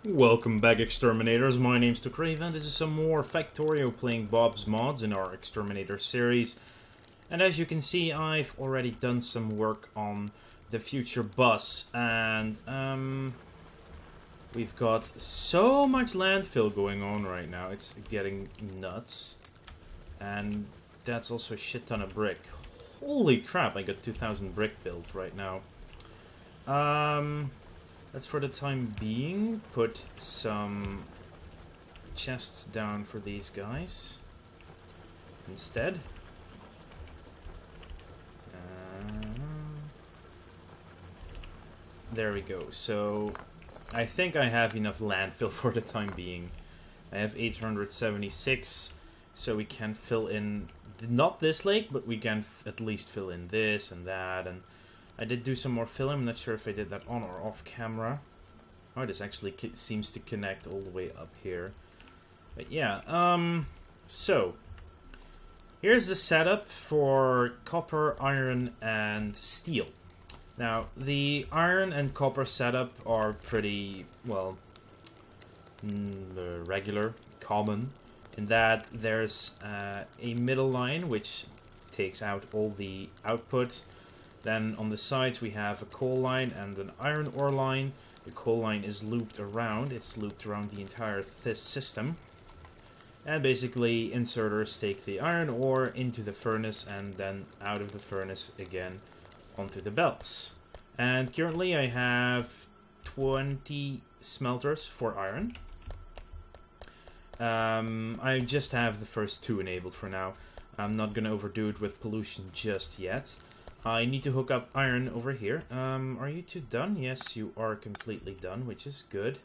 Welcome back, Exterminators. My name's Crave, and this is some more Factorio playing Bob's Mods in our Exterminator series. And as you can see, I've already done some work on the future bus, and we've got so much landfill going on right now. It's getting nuts. And that's also a shit ton of brick. Holy crap, I got 2,000 brick built right now. Let's, for the time being, put some chests down for these guys instead. There we go. So I think I have enough landfill for the time being. I have 876, so we can fill in, not this lake, but we can at least fill in this and that. And I did do some more filling. I'm not sure if I did that on or off camera. Oh, this actually seems to connect all the way up here. But yeah, so here's the setup for copper, iron, and steel. Now, the iron and copper setup are pretty, well, regular, common, in that there's a middle line which takes out all the output. Then on the sides we have a coal line and an iron ore line. The coal line is looped around. It's looped around the entire system. And basically inserters take the iron ore into the furnace and then out of the furnace again onto the belts. And currently I have 20 smelters for iron. I just have the first 2 enabled for now. I'm not going to overdo it with pollution just yet. I need to hook up iron over here. Are you two done? Yes, you are completely done, which is good.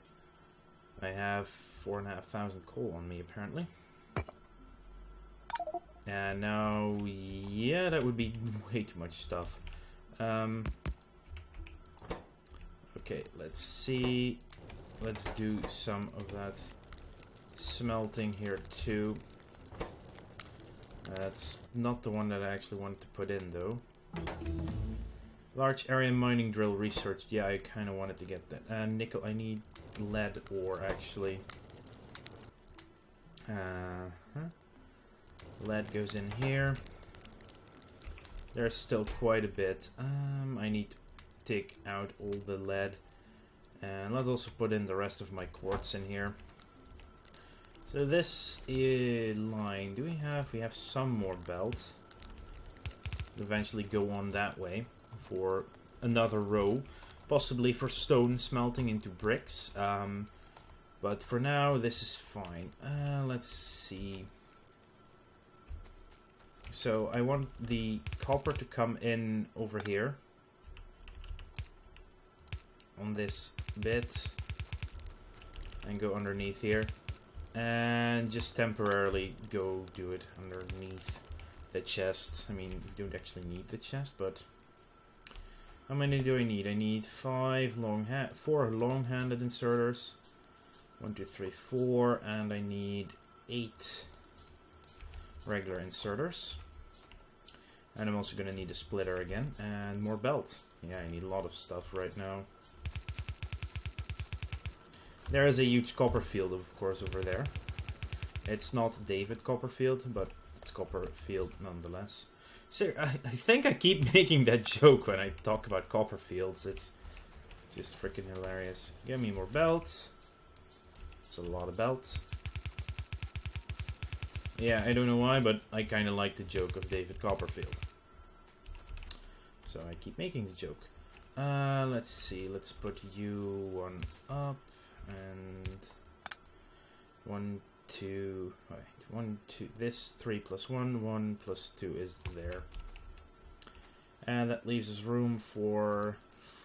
I have 4,500 coal on me, apparently. And now, yeah, that would be way too much stuff. Okay, let's see. Let's do some of that smelting here, too. That's not the one that I actually wanted to put in, though. Large area mining drill researched. Yeah, I kind of wanted to get that. Nickel, I need lead ore, actually. Lead goes in here. There's still quite a bit. I need to take out all the lead. And let's also put in the rest of my quartz in here. So this line, do we have? We have some more belt. Eventually go on that way for another row, possibly for stone smelting into bricks, but for now this is fine. Let's see. So I want the copper to come in over here on this bit and go underneath here, and just temporarily go do it underneath the chest. I mean, we don't actually need the chest, but how many do I need? I need 4 long-handed inserters. 1, 2, 3, 4, and I need 8 regular inserters. And I'm also gonna need a splitter again and more belt. Yeah, I need a lot of stuff right now. There is a huge copper field, of course, over there. It's not David Copperfield, but it's Copperfield nonetheless. So I think I keep making that joke when I talk about copper fields. It's just freaking hilarious. Give me more belts. It's a lot of belts. Yeah, I don't know why, but I kind of like the joke of David Copperfield. So I keep making the joke. Let's see. Let's put you one up and 1, 2. Wait. 1, 2, this 3 plus 1, 1 plus 2 is there. And that leaves us room for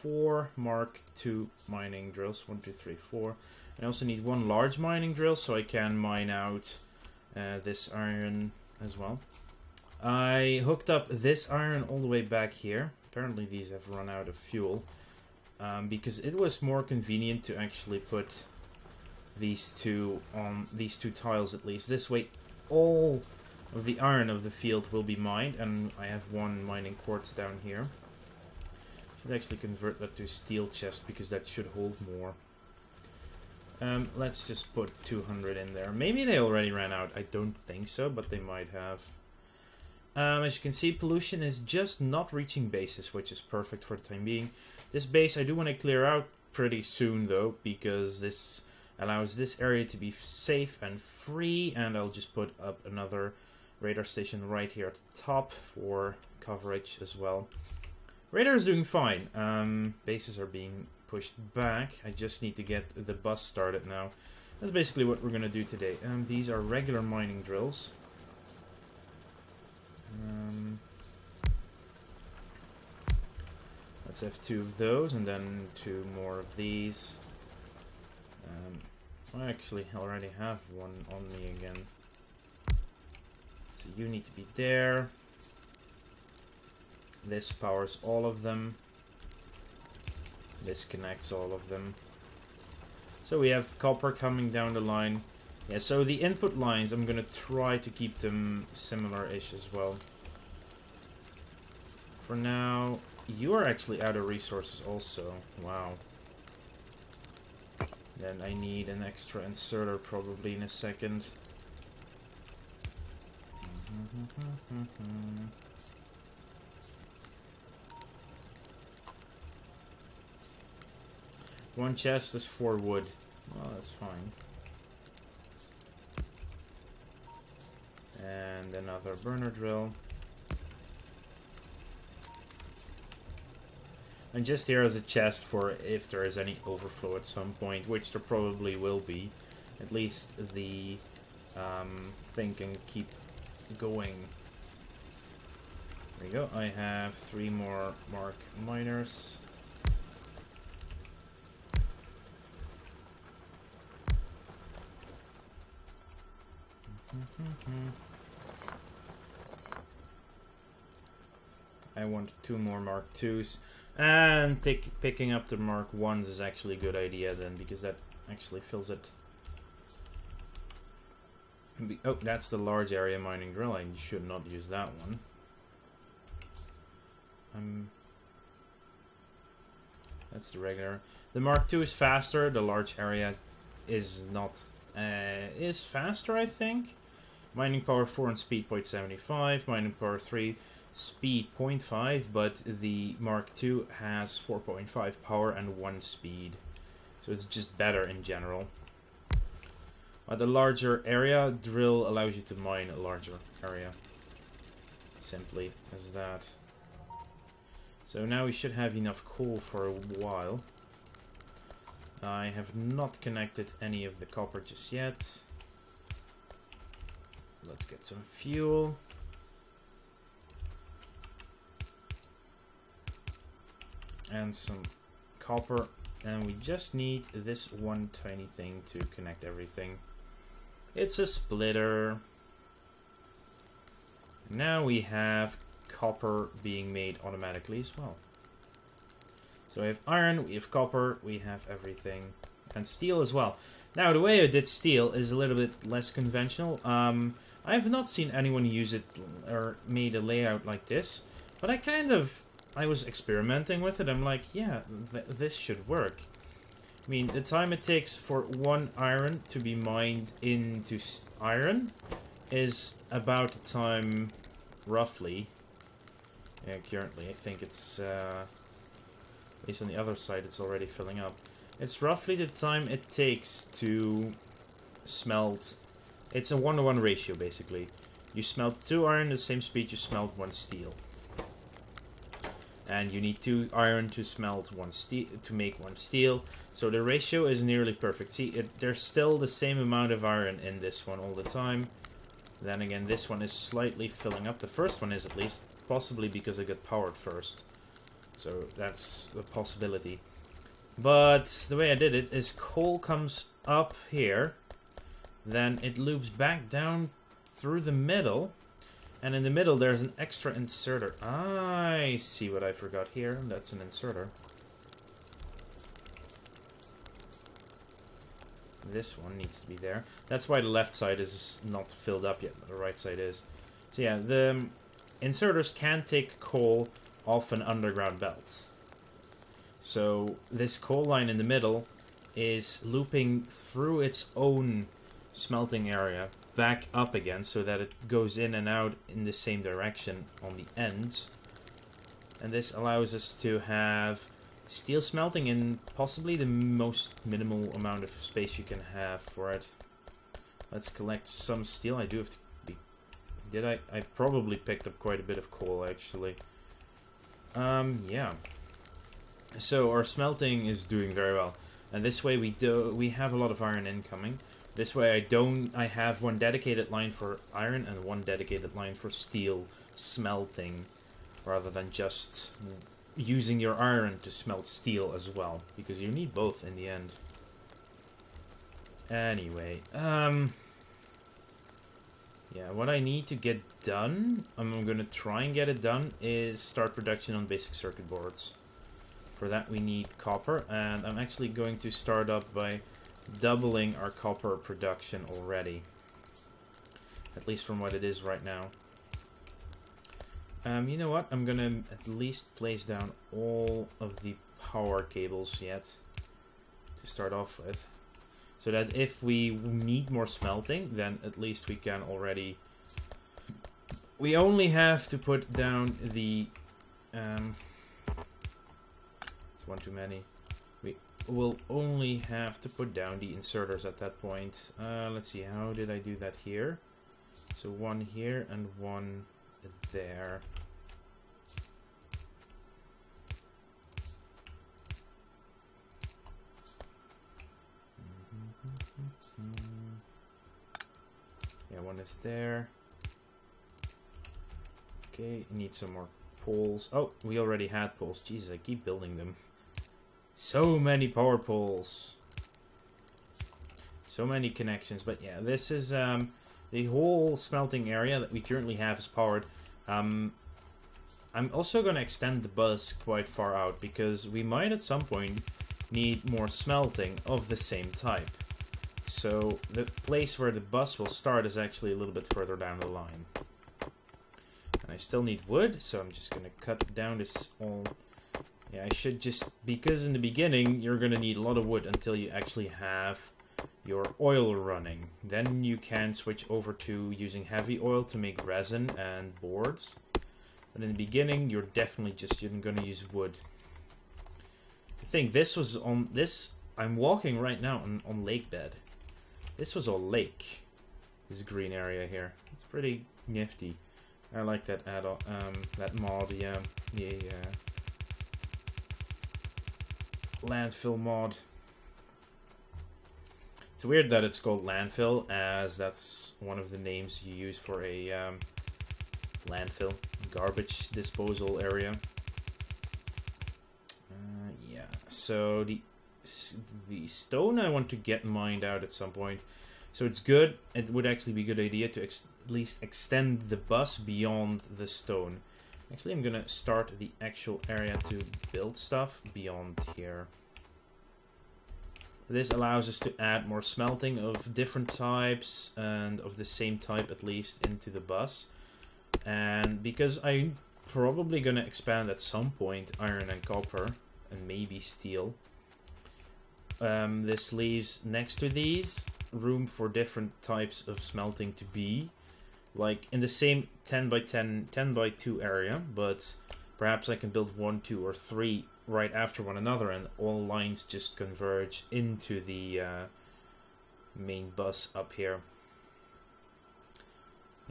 4 Mark II mining drills. 1, 2, 3, 4. I also need 1 large mining drill so I can mine out this iron as well. I hooked up this iron all the way back here. Apparently these have run out of fuel. Because it was more convenient to actually put these two on these 2 tiles at least. This way all of the iron of the field will be mined, and I have 1 mining quartz down here. Should actually convert that to a steel chest because that should hold more. Let's just put 200 in there. Maybe they already ran out. I don't think so, but they might have. As you can see, pollution is just not reaching bases, which is perfect for the time being. This base I do want to clear out pretty soon, though, because this allows this area to be safe and free, and I'll just put up another radar station right here at the top for coverage as well. Radar is doing fine. Bases are being pushed back. I just need to get the bus started now. That's basically what we're going to do today. These are regular mining drills. Let's have 2 of those and then 2 more of these. I actually already have one on me again. So you need to be there. This powers all of them. This connects all of them. So we have copper coming down the line. Yeah, so the input lines, I'm gonna try to keep them similar-ish as well. For now, you are actually out of resources also. Wow. Then I need an extra inserter probably in a second. One chest is 4 wood. Well, that's fine. And another burner drill. And just here is a chest for if there is any overflow at some point, which there probably will be. At least the thing can keep going. There we go. I have 3 more Mark miners. I want 2 more Mark IIs, and picking up the Mark 1s is actually a good idea then, because that actually fills it. Oh, that's the large area mining drill. I should not use that one. That's the regular. The Mark II is faster. The large area is not. Is faster, I think. Mining power 4 and speed 0.75. Mining power 3. Speed 0.5, but the Mark II has 4.5 power and 1 speed. So it's just better in general. But the larger area drill allows you to mine a larger area. Simply as that. So now we should have enough coal for a while. I have not connected any of the copper just yet. Let's get some fuel. And some copper, and we just need this one tiny thing to connect everything. It's a splitter. Now we have copper being made automatically as well. So we have iron, we have copper, we have everything, and steel as well. Now the way I did steel is a little bit less conventional. I have not seen anyone use it or made a layout like this, but I was experimenting with it. I'm like, yeah, this should work. I mean, the time it takes for 1 iron to be mined into iron is about the time, roughly. Yeah, currently, I think it's, at least on the other side, it's already filling up. It's roughly the time it takes to smelt. It's a 1-to-1 ratio, basically. You smelt 2 iron, the same speed you smelt 1 steel. And you need 2 iron to smelt 1 steel to make 1 steel. So the ratio is nearly perfect. See, there's still the same amount of iron in this one all the time. Then again, this one is slightly filling up. The first one is at least, possibly because it got powered first. So that's a possibility. But the way I did it is coal comes up here. Then it loops back down through the middle. And in the middle there's an extra inserter. I see what I forgot here. That's an inserter. This one needs to be there. That's why the left side is not filled up yet, but the right side is. So yeah, the inserters can take coal off an underground belt. So this coal line in the middle is looping through its own smelting area back up again, so that it goes in and out in the same direction on the ends. And this allows us to have steel smelting in possibly the most minimal amount of space you can have for it. Let's collect some steel. I do have to be... Did I? I probably picked up quite a bit of coal, actually. Yeah. So our smelting is doing very well. And this way we have a lot of iron incoming. This way I have one dedicated line for iron and one dedicated line for steel smelting, rather than just using your iron to smelt steel as well, because you need both in the end. Anyway, yeah, what I need to get done, I'm gonna try and get it done, is start production on basic circuit boards. For that we need copper, and I'm actually going to start up by doubling our copper production already. At least from what it is right now. You know what? I'm gonna at least place down all of the power cables yet to start off with. So that if we need more smelting, then at least we can already... We only have to put down the... it's one too many. We will only have to put down the inserters at that point. Let's see, how did I do that here? So one here and one there. Yeah, one is there. Okay, need some more poles. Oh, we already had poles. Jesus, I keep building them. So many power poles. So many connections. But yeah, this is the whole smelting area that we currently have is powered. I'm also going to extend the bus quite far out, because we might at some point need more smelting of the same type. So the place where the bus will start is actually a little bit further down the line. And I still need wood, so I'm just going to cut down this all. Yeah, I should just, because in the beginning you're going to need a lot of wood until you actually have your oil running. Then you can switch over to using heavy oil to make resin and boards. But in the beginning you're definitely just going to use wood. To think, this was on this, I'm walking right now on lake bed. This was all lake, this green area here. It's pretty nifty. I like that add-on, that mod, yeah, the landfill mod. It's weird that it's called landfill, as that's one of the names you use for a landfill, garbage disposal area. Yeah, so the stone I want to get mined out at some point. So it's good, it would actually be a good idea to at least extend the bus beyond the stone. Actually, I'm gonna start the actual area to build stuff beyond here. This allows us to add more smelting of different types, and of the same type at least, into the bus. And because I'm probably gonna expand at some point iron and copper, and maybe steel, this leaves next to these room for different types of smelting to be, like in the same 10 by 10 by 2 area, but perhaps I can build 1, 2, or 3 right after one another, and all lines just converge into the main bus up here.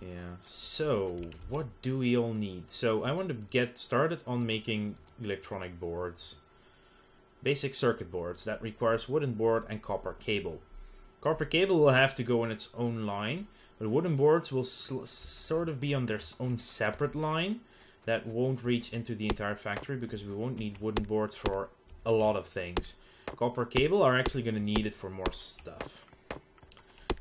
Yeah, so what do we all need? So I want to get started on making electronic boards. Basic circuit boards. That requires wooden board and copper cable. Copper cable will have to go on its own line, but wooden boards will sort of be on their own separate line that won't reach into the entire factory, because we won't need wooden boards for a lot of things. Copper cable are actually going to need it for more stuff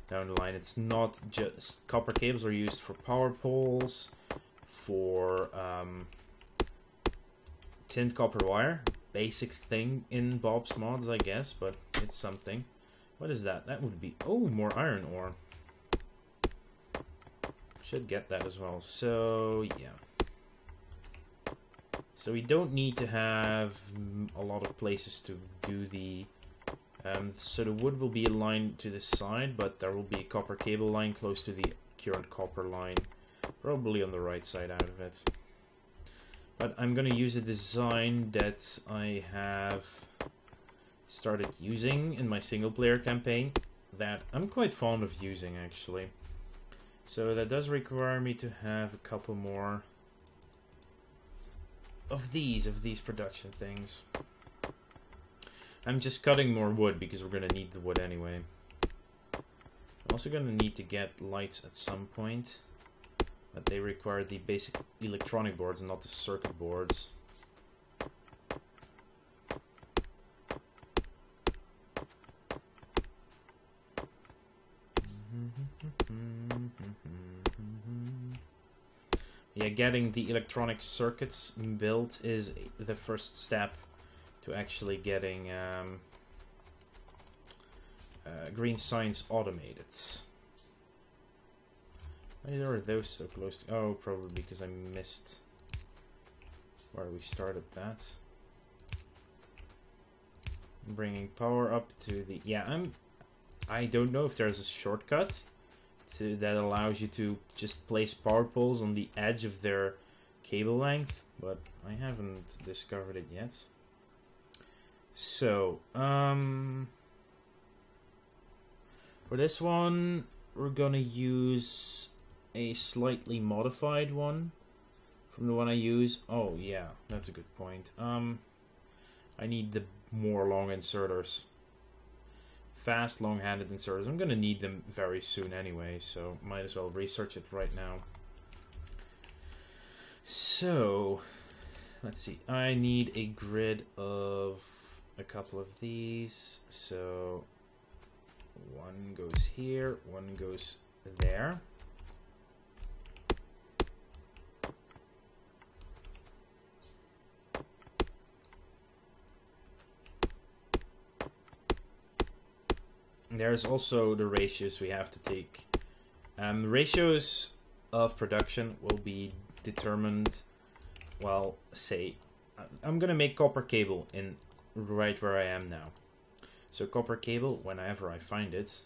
down the line. It's not just... Copper cables are used for power poles, for tinned copper wire. Basic thing in Bob's mods, I guess, but it's something. What is that? That would be... Oh, more iron ore. Should get that as well. So, yeah. So we don't need to have a lot of places to do the So the wood will be aligned to the side, but there will be a copper cable line close to the current copper line. Probably on the right side out of it. But I'm going to use a design that I have started using in my single player campaign that I'm quite fond of using, actually. So that does require me to have a couple more of these production things. I'm just cutting more wood because we're going to need the wood anyway. I'm also going to need to get lights at some point. But they require the basic electronic boards and not the circuit boards. Yeah, getting the electronic circuits built is the first step to actually getting green signs automated. Why are those so close to... Oh, probably because I missed where we started that. Bringing power up to the... Yeah, I don't know if there's a shortcut that allows you to just place power poles on the edge of their cable length, but I haven't discovered it yet. So, for this one, we're gonna use a slightly modified one from the one I use. Oh yeah, that's a good point. I need the more long inserters. Fast, long-handed inserters. I'm gonna need them very soon anyway, so might as well research it right now. So, let's see. I need a grid of a couple of these. So, one goes here, one goes there. There's also the ratios we have to take. Ratios of production will be determined, well, say, I'm gonna make copper cable in right where I am now. So copper cable, whenever I find it,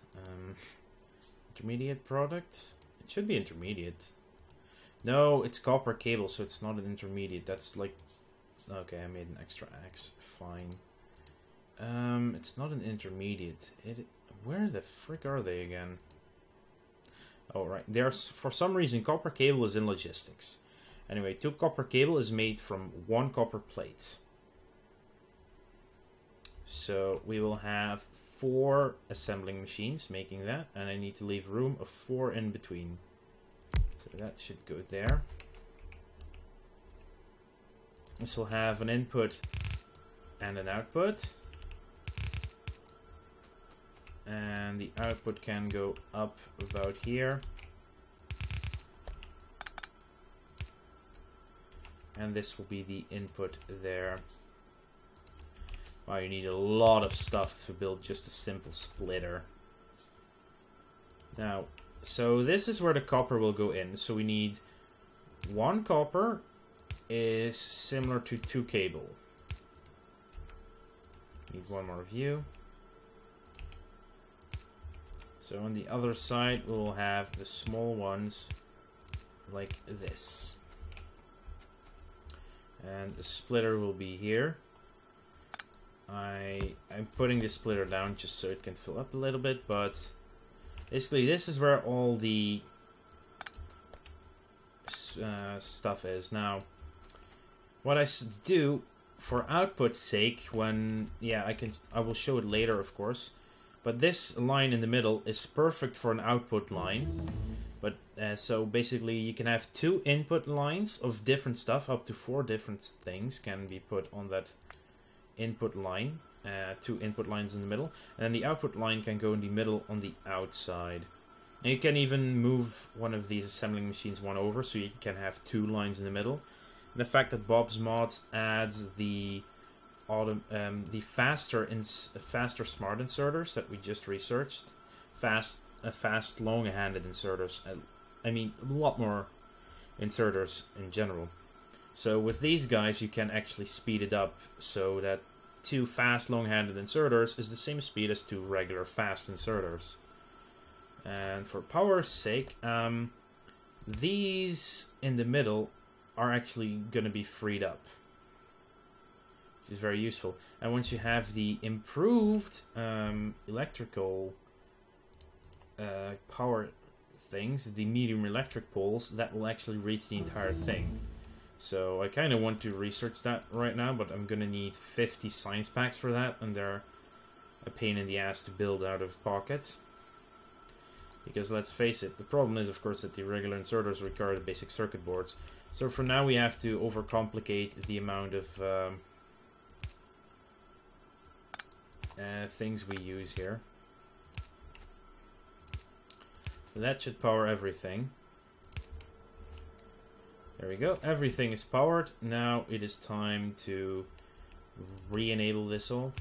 intermediate product? It should be intermediate. No, it's copper cable, so it's not an intermediate. That's like, okay, I made an extra X, fine. It's not an intermediate. Where the frick are they again? Oh, right. There's, for some reason, copper cable is in logistics. Anyway, 2 copper cable is made from 1 copper plate. So we will have 4 assembling machines making that, and I need to leave room of 4 in between. So that should go there. This will have an input and an output. And the output can go up about here. And this will be the input there. Wow, you need a lot of stuff to build just a simple splitter. Now, so this is where the copper will go in. So we need 1 copper is similar to 2 cable. Need 1 more view. So on the other side, we'll have the small ones like this. And the splitter will be here. I'm putting the splitter down just so it can fill up a little bit, but basically this is where all the stuff is. Now, what I do for output's sake, when, yeah, I will show it later, of course. But this line in the middle is perfect for an output line. But so basically you can have 2 input lines of different stuff, up to 4 different things can be put on that input line. 2 input lines in the middle. And then the output line can go in the middle on the outside. And you can even move one of these assembling machines one over, so you can have 2 lines in the middle. And the fact that Bob's Mods adds the faster smart inserters that we just researched, fast long-handed inserters. I mean, a lot more inserters in general. So with these guys, you can actually speed it up so that two fast long-handed inserters is the same speed as two regular fast inserters. And for power's sake, these in the middle are actually going to be freed up, which is very useful. And once you have the improved electrical power things, the medium electric poles, that will actually reach the entire thing. So I kind of want to research that right now, but I'm going to need 50 science packs for that, and they're a pain in the ass to build out of pockets. Because let's face it, the problem is of course that the regular inserters require the basic circuit boards. So for now we have to overcomplicate the amount of things we use here. So that should power everything. There we go, everything is powered. Now it is time to re-enable this all.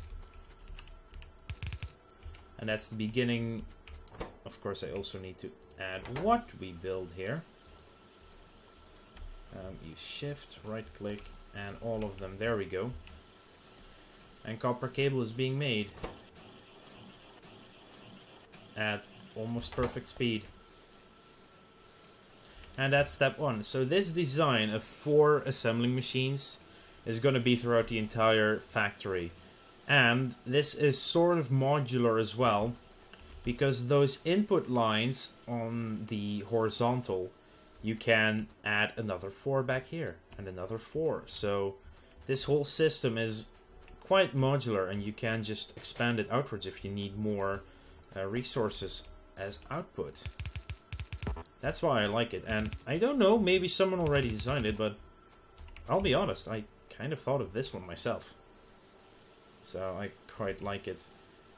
And that's the beginning. Of course I also need to add what we build here. Use shift, right click, and all of them. There we go. And copper cable is being made at almost perfect speed. And that's step one. So this design of 4 assembling machines is going to be throughout the entire factory. And this is sort of modular as well, because those input lines on the horizontal, you can add another 4 back here and another 4. So this whole system is quite modular, and you can just expand it outwards if you need more resources as output. That's why I like it. And I don't know, maybe someone already designed it, but I'll be honest, I kind of thought of this one myself. So I quite like it.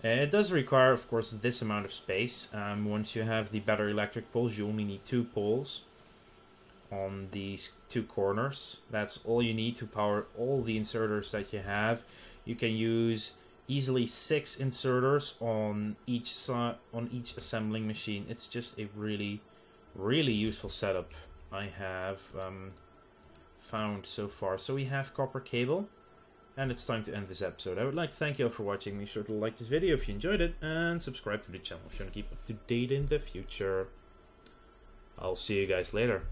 It does require, of course, this amount of space. Once you have the better electric poles, you only need 2 poles on these 2 corners. That's all you need to power all the inserters that you have. You can use easily 6 inserters on each assembling machine. It's just a really useful setup I have found so far. So we have copper cable. And it's time to end this episode. I would like to thank you all for watching. Make sure to like this video if you enjoyed it, and subscribe to the channel if you want to keep up to date in the future. I'll see you guys later.